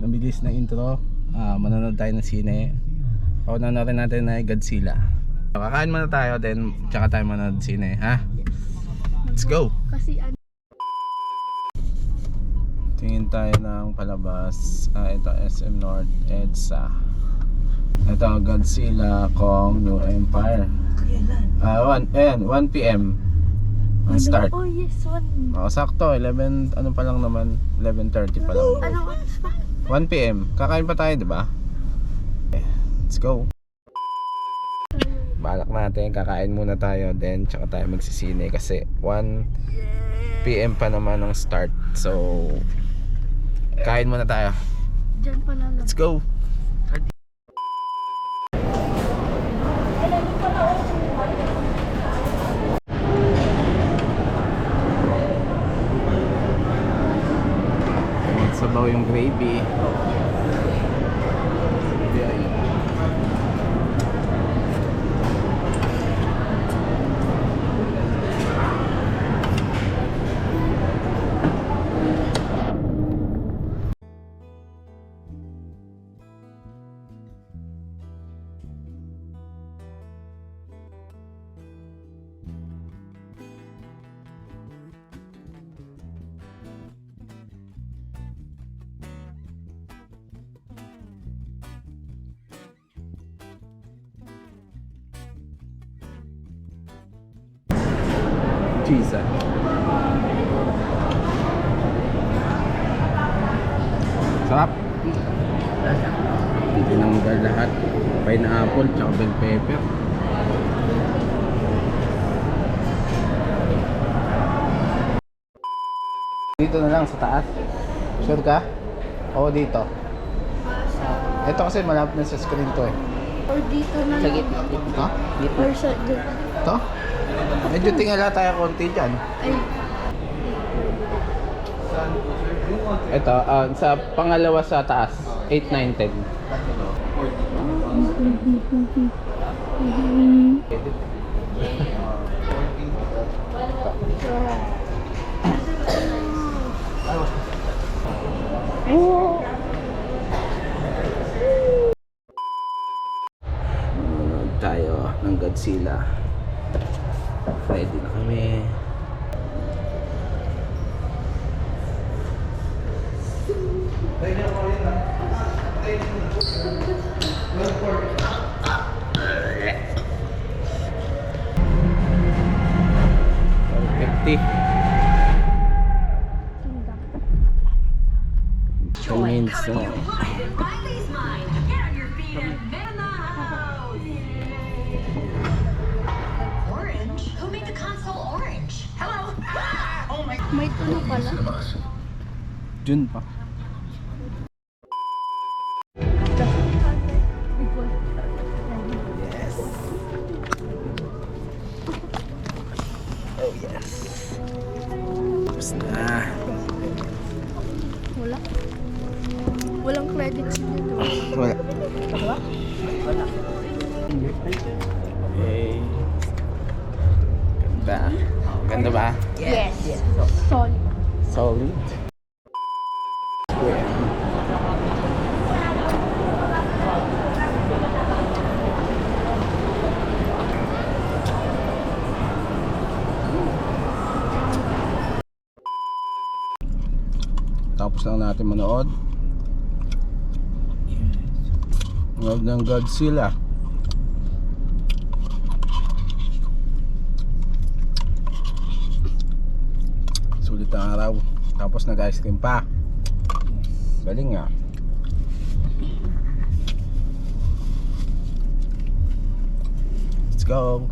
bilis na intro. Manonood tayo ng sine. O nanonood natin na Godzilla. Kakain muna tayo, then tsaka tayo manonood sine, ha? Let's go! Kasi ano, Tingin tayo ng palabas. Ito SM North EDSA. Ito Godzilla Kong New Empire. 1 PM ang start. oh yes, one. Sakto, 11 ano pa lang naman, 11:30 pa lang. Anong oras pa? 1 PM. Kakain pa tayo, 'di ba? Let's go. Balak natin, kakain muna tayo, then tsaka tayo magsisine kasi 1 PM pa naman ang start. So kain muna tayo. Diyan pala lang. Let's go. Sabaw yung gravy. Cheese. Sarap. Hindi tinanggal lahat. Pineapple tsaka bell pepper. Dito na lang sa taas. Sure ka? O dito? Ito kasi malapit na sa screen to eh. Or dito na lang. Ha? Or sa Ito? Medyo tingala tayo konti dyan. ay, Ito, sa pangalawa sa taas, 8, 9, 10. oh. Manonood tayo ng Godzilla. Ready na kami. $50. Convenience na. Riley's mine. Get on your feet and man the house. Orange? Who made the console orange? Hello? Oh my. May tunog pala. Jun pa. Yes. Oh yes. Tapos na. Wala. Walang credits dito. Wala. Okay. Ganda. Ganda ba? Yes. Solid. Solid. Tapos lang natin manood. Manood ng Godzilla. Sulit ang araw. Tapos nag-ice cream pa. Galing nga. Let's go.